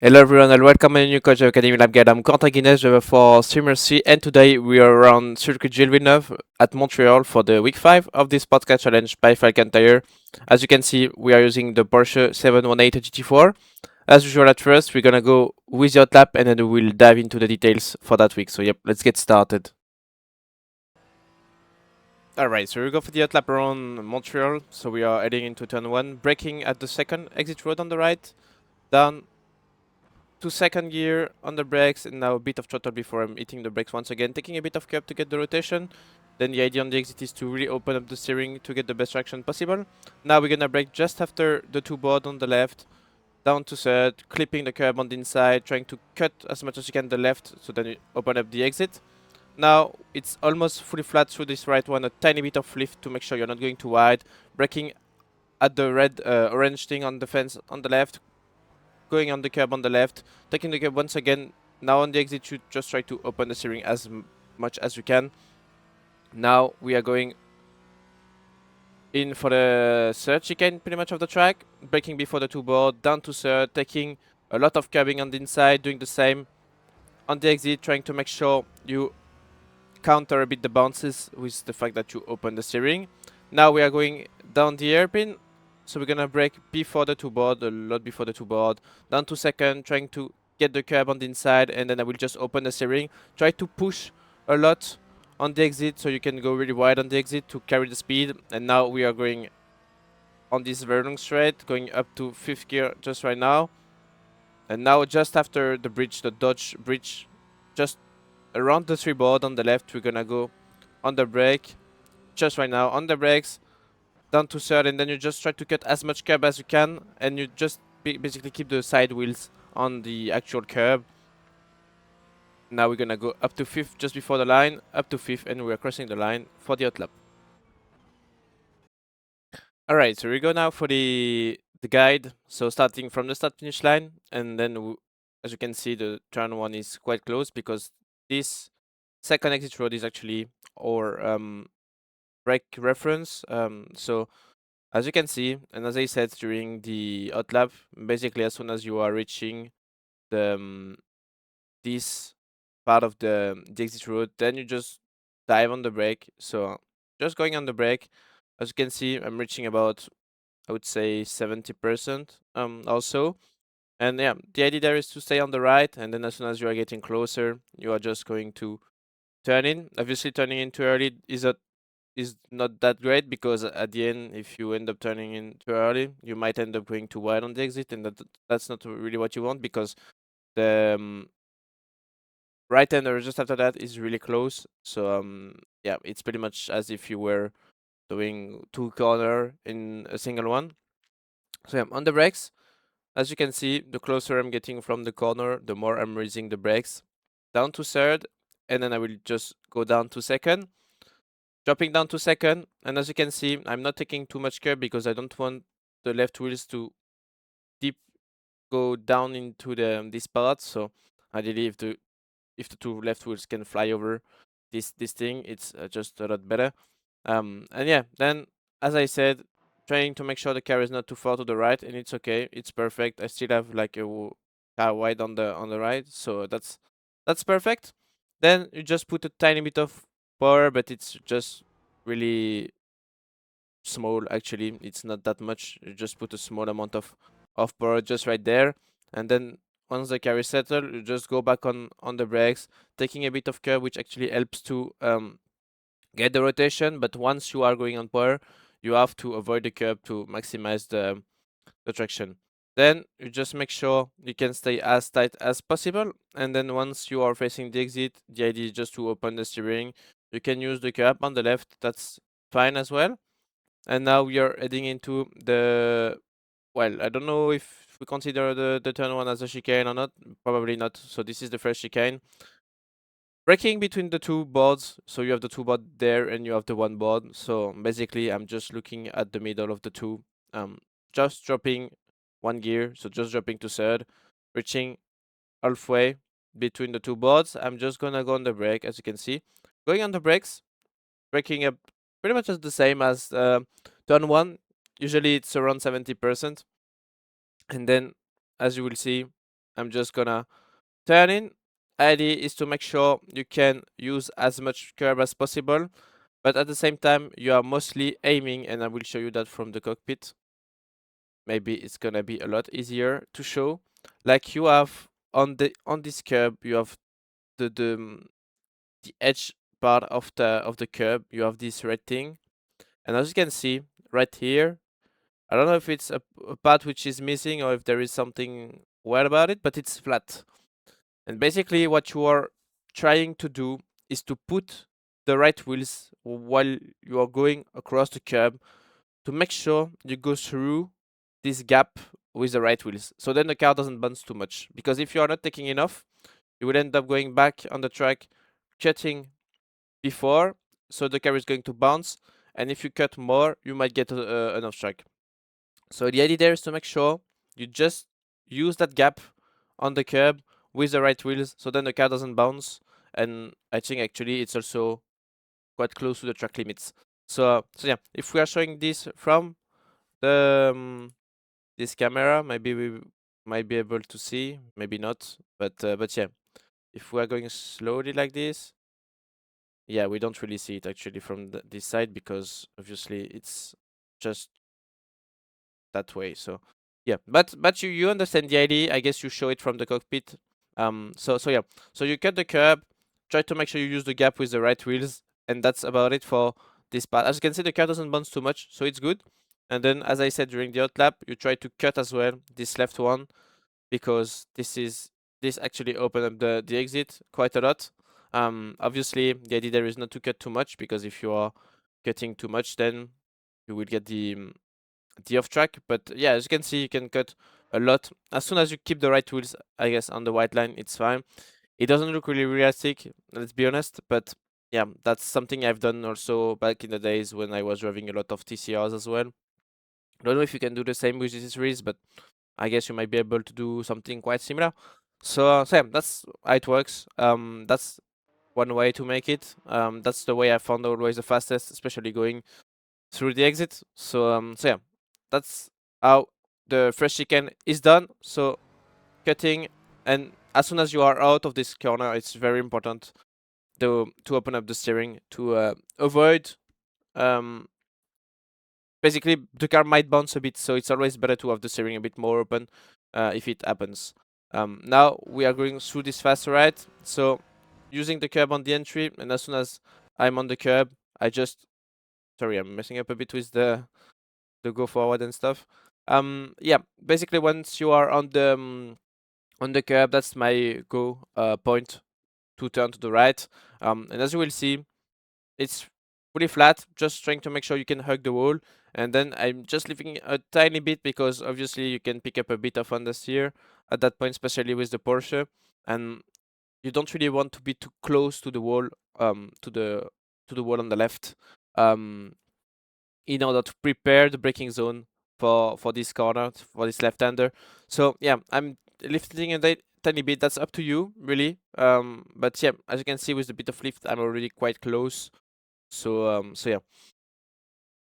Hello everyone and welcome to a new Coach Academy Lab Guide. I'm Corentin Guinez, driver for Streamer C, and today we are around Circuit Gilles Villeneuve at Montreal for the week 5 of this podcast challenge by Falcon Tire. As you can see, we are using the Porsche 718 GT4. As usual at first, we're gonna go with the hot lap and then we'll dive into the details for that week. So yep, let's get started. Alright, so we go for the hot lap around Montreal. So we are heading into turn 1, braking at the second exit road on the right, down to second gear on the brakes, and now a bit of throttle before I'm hitting the brakes once again, taking a bit of curb to get the rotation. Then the idea on the exit is to really open up the steering to get the best traction possible. Now we're gonna brake just after the two board on the left, down to third, clipping the curb on the inside, trying to cut as much as you can the left, so then you open up the exit. Now it's almost fully flat through this right one, a tiny bit of lift to make sure you're not going too wide, braking at the red orange thing on the fence on the left, going on the curb on the left, taking the curb once again. Now on the exit, you just try to open the steering as much as you can. Now we are going in for the third chicane pretty much of the track, braking before the two board, down to third, taking a lot of curbing on the inside, doing the same on the exit, trying to make sure you counter a bit the bounces with the fact that you open the steering. Now we are going down the hairpin, so we're gonna brake before the two board, a lot before the two board, down to second, trying to get the curb on the inside, and then I will just open the steering, try to push a lot on the exit so you can go really wide on the exit to carry the speed. And now we are going on this very long straight, going up to fifth gear just right now. And now just after the bridge, the Dodge bridge, just around the three board on the left, we're gonna go on the brake just right now on the brakes, down to third, and then you just try to cut as much curb as you can, and you just basically keep the side wheels on the actual curb. Now we're gonna go up to fifth just before the line, up to fifth, and we're crossing the line for the hot lap. Alright, so we go now for the guide. So starting from the start finish line, and then as you can see, the turn 1 is quite close because this second exit road is actually our brake reference. So as you can see, and as I said during the hot lap, basically as soon as you are reaching the this part of the exit road, then you just dive on the brake. So just going on the brake, as you can see, I'm reaching about, I would say, 70% also. And yeah, the idea there is to stay on the right, and then as soon as you are getting closer, you are just going to turn in. Obviously, turning in too early is not that great because at the end, if you end up turning in too early, you might end up going too wide on the exit, and that's not really what you want because the right hander just after that is really close. So yeah, it's pretty much as if you were doing two corner in a single one. So yeah, on the brakes, as you can see, the closer I'm getting from the corner, the more I'm raising the brakes down to third, and then I will just go down to second. Dropping down to second, and as you can see, I'm not taking too much curb because I don't want the left wheels to deep go down into this part. So ideally, if the two left wheels can fly over this thing, it's just a lot better. And yeah, then as I said, trying to make sure the car is not too far to the right, and it's okay, it's perfect. I still have like a car wide on the right, so that's perfect. Then you just put a tiny bit of power, but it's just really small. Actually, it's not that much. You just put a small amount of power just right there, and then once the car is settled, you just go back on the brakes, taking a bit of curb, which actually helps to get the rotation. But once you are going on power, you have to avoid the curb to maximize the traction. Then you just make sure you can stay as tight as possible, and then once you are facing the exit, the idea is just to open the steering. You can use the curb on the left, that's fine as well. And now we are heading into the, well, I don't know if we consider the turn 1 as a chicane or not, probably not. So this is the first chicane. Braking between the two boards, so you have the two board there and you have the one board. So basically I'm just looking at the middle of the two, just dropping one gear, so just dropping to third, reaching halfway between the two boards. I'm just gonna go on the brake, as you can see. Going on the brakes, braking up pretty much as the same as turn 1. Usually it's around 70%. And then, as you will see, I'm just gonna turn in. Idea is to make sure you can use as much curb as possible, but at the same time you are mostly aiming, and I will show you that from the cockpit. Maybe it's gonna be a lot easier to show. Like you have on this curb, you have the edge part of the curb. You have this red thing, and as you can see right here, I don't know if it's a part which is missing or if there is something weird about it, but it's flat. And basically, what you are trying to do is to put the right wheels while you are going across the curb to make sure you go through this gap with the right wheels. So then the car doesn't bounce too much. Because if you are not taking enough, you will end up going back on the track, cutting before, so the car is going to bounce. And if you cut more, you might get an off track. So the idea there is to make sure you just use that gap on the curb with the right wheels, so then the car doesn't bounce. And I think actually it's also quite close to the track limits. So yeah, if we are showing this from the this camera, maybe we might be able to see, maybe not. But yeah, if we are going slowly like this, yeah, we don't really see it actually from this side because obviously it's just that way. So yeah, but you understand the idea. I guess you show it from the cockpit. So yeah, so you cut the curb, try to make sure you use the gap with the right wheels, and that's about it for this part. As you can see, the car doesn't bounce too much, so it's good. And then, as I said during the hot lap, you try to cut as well this left one because this actually opened up the exit quite a lot. Obviously, the idea there is not to cut too much because if you are cutting too much, then you will get the off track. But yeah, as you can see, you can cut a lot as soon as you keep the right wheels. I guess on the white line, it's fine. It doesn't look really realistic, let's be honest, but yeah, that's something I've done also back in the days when I was driving a lot of TCRs as well. I don't know if you can do the same with this series, but I guess you might be able to do something quite similar. So yeah, that's how it works. That's one way to make it. That's the way I found always the fastest, especially going through the exit. So yeah, that's how the fresh chicken is done. So cutting, and as soon as you are out of this corner, it's very important to open up the steering to avoid basically the car might bounce a bit, so it's always better to have the steering a bit more open if it happens. Now we are going through this fast ride, so using the curb on the entry, and as soon as I'm on the curb, I just sorry, I'm messing up a bit with the go forward and stuff. Yeah, basically once you are on the curb, that's my go point to turn to the right. And as you will see, it's pretty flat, just trying to make sure you can hug the wall. And then I'm just leaving a tiny bit because obviously you can pick up a bit of understeer at that point, especially with the Porsche. And you don't really want to be too close to the wall, to the wall on the left, in order to prepare the braking zone for this corner, for this left-hander. So yeah, I'm lifting a tiny bit. That's up to you, really. But yeah, as you can see, with a bit of lift, I'm already quite close. So yeah.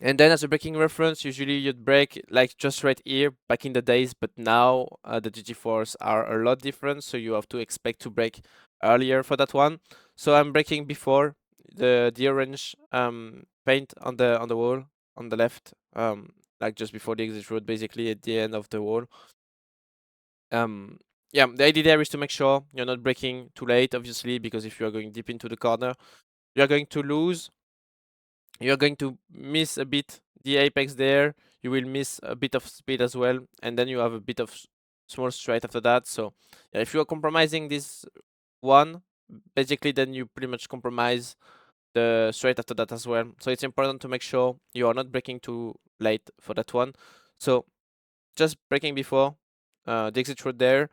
And then as a braking reference, usually you'd brake like just right here back in the days, but now the GT4s are a lot different, so you have to expect to brake earlier for that one. So I'm braking before the orange paint on the wall on the left, like just before the exit road, basically at the end of the wall. Yeah, the idea there is to make sure you're not braking too late, obviously, because if you are going deep into the corner, you are going to lose. You're going to miss a bit the apex there. You will miss a bit of speed as well, and then you have a bit of small straight after that. So yeah, if you are compromising this one, basically then you pretty much compromise the straight after that as well. So it's important to make sure you are not braking too late for that one. So just braking before the exit road there,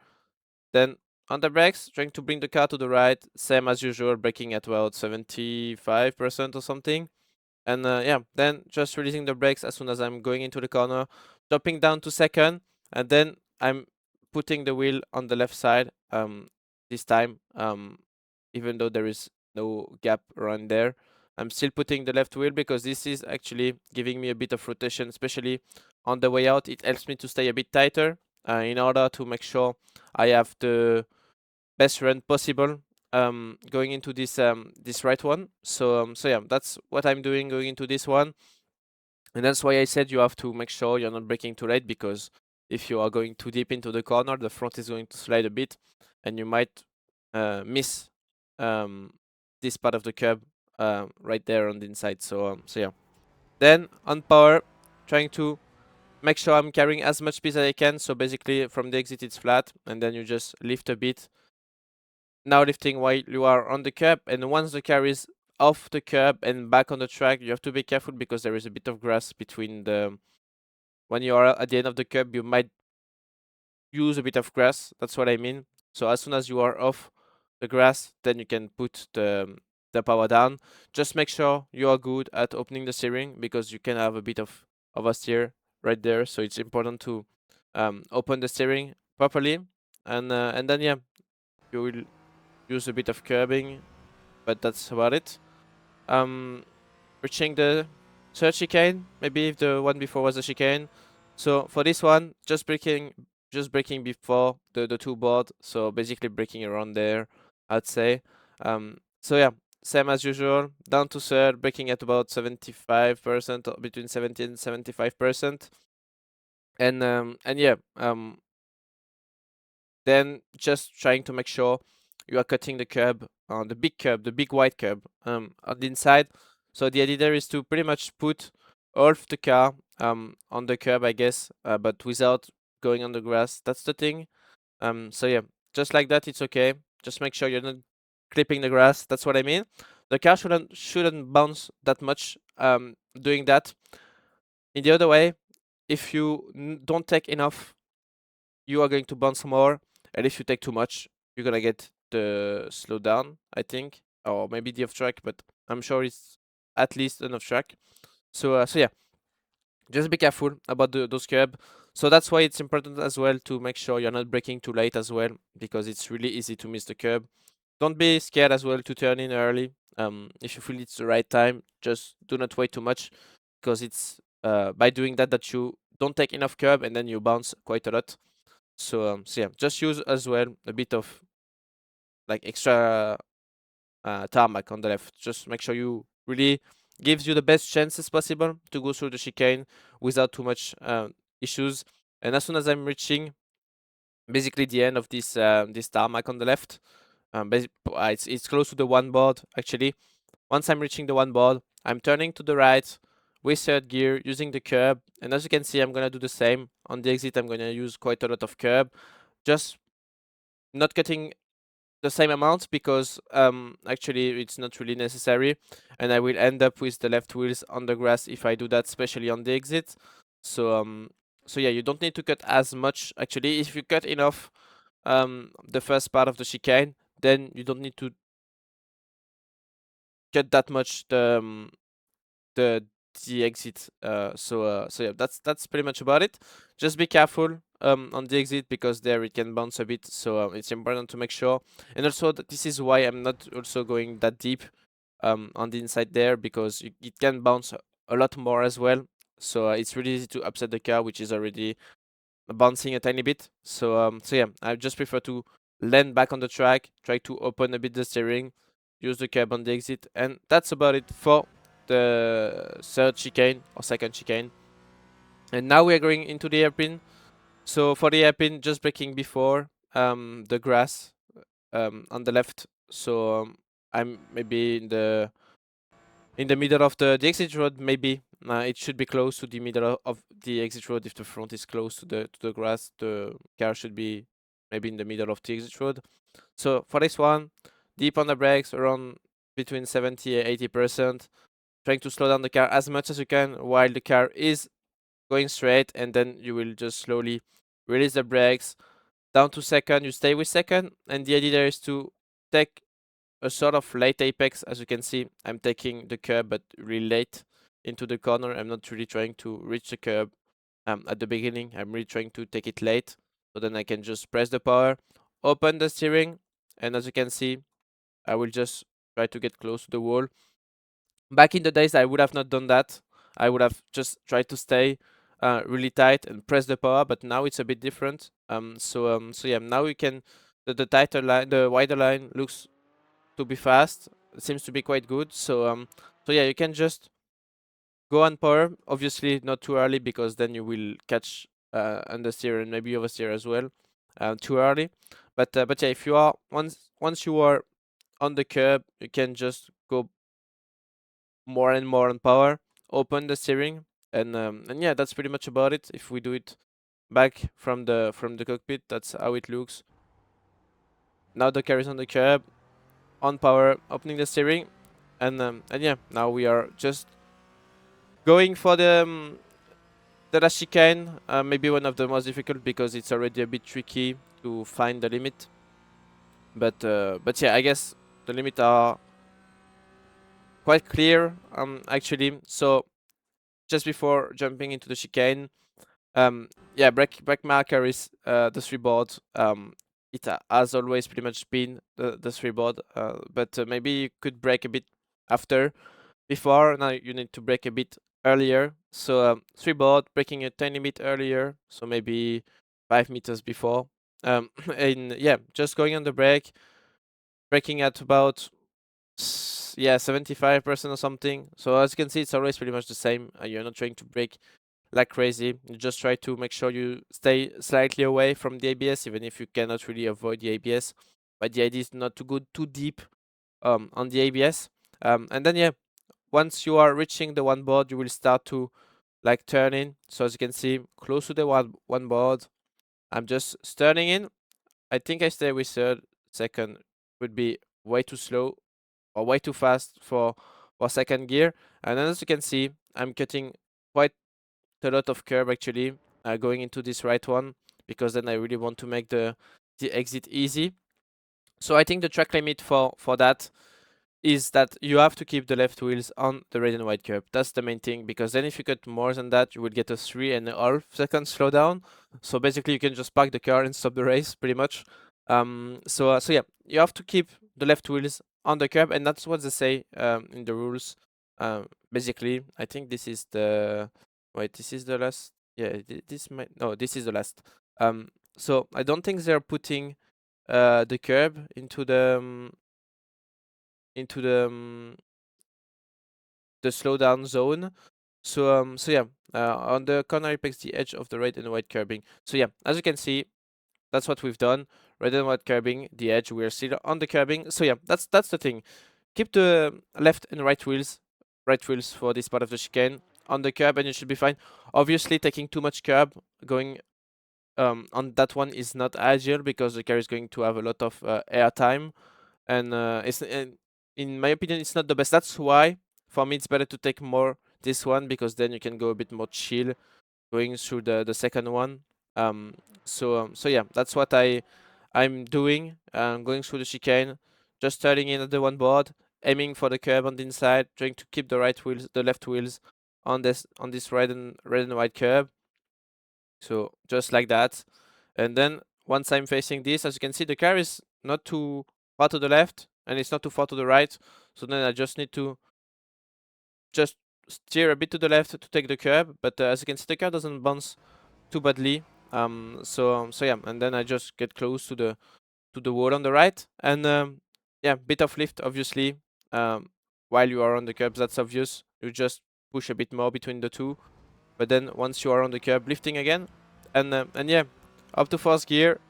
then on the brakes, trying to bring the car to the right, same as usual, braking at about 75% or something. And yeah, then just releasing the brakes as soon as I'm going into the corner, dropping down to second, and then I'm putting the wheel on the left side this time, even though there is no gap around there. I'm still putting the left wheel because this is actually giving me a bit of rotation, especially on the way out. It helps me to stay a bit tighter in order to make sure I have the best run possible going into this right one. So yeah, that's what I'm doing going into this one. And that's why I said you have to make sure you're not braking too late, because if you are going too deep into the corner, the front is going to slide a bit and you might miss this part of the curb right there on the inside. So yeah. Then on power, trying to make sure I'm carrying as much speed as I can. So basically from the exit it's flat, and then you just lift a bit. Now lifting while you are on the curb, and once the car is off the curb and back on the track, you have to be careful because there is a bit of grass between the... When you are at the end of the curb, you might use a bit of grass. That's what I mean. So as soon as you are off the grass, then you can put the power down. Just make sure you are good at opening the steering, because you can have a bit of oversteer right there. So it's important to open the steering properly, and then yeah, you will use a bit of curbing, but that's about it. Reaching the third chicane, maybe if the one before was a chicane. So for this one, just braking before the two board. So basically braking around there, I'd say. So yeah, same as usual, down to third, braking at about 75%, or between 70 and 75%. And yeah, then just trying to make sure you are cutting the curb, the big curb, the big white curb, on the inside. So the idea there is to pretty much put all of the car on the curb, I guess, but without going on the grass. That's the thing. So yeah, just like that, it's okay. Just make sure you're not clipping the grass. That's what I mean. The car shouldn't bounce that much doing that. In the other way, if you don't take enough, you are going to bounce more, and if you take too much, you're gonna get the slowdown, I think, or maybe the off track, but I'm sure it's at least an off track. So yeah, just be careful about those curb. So that's why it's important as well to make sure you're not braking too late as well, because it's really easy to miss the curb. Don't be scared as well to turn in early. If you feel it's the right time, just do not wait too much, because it's by doing that you don't take enough curb and then you bounce quite a lot. So yeah, just use as well a bit of like extra tarmac on the left. Just make sure you really gives you the best chances possible to go through the chicane without too much issues. And as soon as I'm reaching basically the end of this tarmac on the left, it's close to the one board actually. Once I'm reaching the one board, I'm turning to the right with third gear using the curb, and as you can see, I'm gonna do the same on the exit. I'm gonna use quite a lot of curb, just not cutting the same amount, because actually it's not really necessary, and I will end up with the left wheels on the grass if I do that, especially on the exit. So yeah, you don't need to cut as much. Actually, if you cut enough the first part of the chicane, then you don't need to cut that much the the exit. So yeah, that's pretty much about it. Just be careful on the exit, because there it can bounce a bit. So it's important to make sure. And also this is why I'm not also going that deep on the inside there, because it can bounce a lot more as well. So it's really easy to upset the car, which is already bouncing a tiny bit. So yeah, I just prefer to land back on the track, try to open a bit the steering, use the curb on the exit, and that's about it for the third chicane or second chicane. And now we are going into the hairpin. So for the hairpin, just braking before the grass on the left. So I'm maybe in the middle of the exit road. Maybe it should be close to the middle of the exit road. If the front is close to the grass, the car should be maybe in the middle of the exit road. So for this one, deep on the brakes, around between 70 and 80%. Trying to slow down the car as much as you can while the car is going straight, and then you will just slowly release the brakes down to second. You stay with second, and the idea there is to take a sort of late apex. As you can see, I'm taking the curb but really late into the corner. I'm not really trying to reach the curb at the beginning. I'm really trying to take it late, so then I can just press the power, open the steering, and as you can see, I will just try to get close to the wall. Back in the days, I would have not done that. I would have just tried to stay really tight and press the power, but now it's a bit different. So yeah, now we can the tighter line, the wider line looks to be fast. It seems to be quite good. So yeah, you can just go on power. Obviously, not too early because then you will catch understeer and maybe oversteer as well too early. But yeah, if you are once you are on the curb, you can just go more and more on power, open the steering, and yeah, that's pretty much about it. If we do it back from the cockpit, that's how it looks. Now the car is on the curb, on power, opening the steering, and yeah, now we are just going for the last chicane. Maybe one of the most difficult because it's already a bit tricky to find the limit. But yeah, I guess the limits are quite clear actually. So just before jumping into the chicane, yeah, brake marker is the 3 board. It has always pretty much been the 3 board, but maybe you could brake a bit after. Before, now you need to brake a bit earlier. So 3 board, braking a tiny bit earlier, so maybe 5 meters before. And yeah, just going on the brake, braking at about yeah 75% or something. So as you can see, it's always pretty much the same. You're not trying to brake like crazy. You just try to make sure you stay slightly away from the ABS, even if you cannot really avoid the ABS. But the idea is not to go too deep on the ABS. And then yeah, once you are reaching the 1 board, you will start to like turn in. So as you can see, close to the one board, I'm just turning in. I think I stay with third. Second would be way too slow or way too fast for second gear. And then as you can see, I'm cutting quite a lot of curb actually, going into this right one, because then I really want to make the exit easy. So I think the track limit for that is that you have to keep the left wheels on the red and white curb. That's the main thing, because then if you cut more than that, you will get a 3.5 second slowdown. So basically you can just park the car and stop the race pretty much. So yeah, you have to keep the left wheels on the curb, and that's what they say in the rules. Basically, I think this is the wait, this is the last. Yeah, this might no, this is the last. So I don't think they're putting the curb into the slowdown zone. So yeah, on the corner apex, the edge of the red and white curbing. So yeah, as you can see, that's what we've done. Red and white curbing, the edge. We're still on the curbing. So yeah, that's the thing. Keep the left and right wheels for this part of the chicane on the curb, and you should be fine. Obviously, taking too much curb going on that one is not ideal because the car is going to have a lot of air time, and in my opinion, it's not the best. That's why for me it's better to take more this one, because then you can go a bit more chill going through the second one. So yeah, that's what I'm doing. Going through the chicane, just turning in at the 1 board, aiming for the curb on the inside, trying to keep the left wheels on this red and white curb. So just like that. And then once I'm facing this, as you can see, the car is not too far to the left and it's not too far to the right. So then I just need to just steer a bit to the left to take the curb. But as you can see, the car doesn't bounce too badly. So yeah, and then I just get close to the wall on the right, and yeah, bit of lift obviously. While you are on the curbs, that's obvious. You just push a bit more between the two. But then once you are on the curb, lifting again, and yeah, up to 4th gear,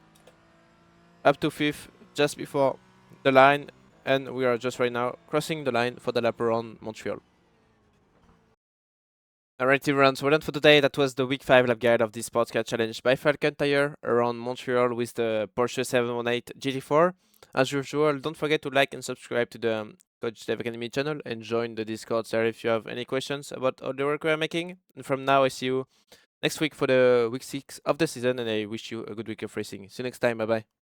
up to 5th, just before the line, and we are just right now crossing the line for the lap around Montreal. Alright everyone, so we're done for today. That was the week 5 lap guide of the Sports Car Challenge by Falcon Tire around Montreal with the Porsche 718 GT4. As usual, don't forget to like and subscribe to the Coach Dev Academy channel and join the Discord server if you have any questions about all the work we're making. And from now, I see you next week for the week 6 of the season, and I wish you a good week of racing. See you next time, bye bye.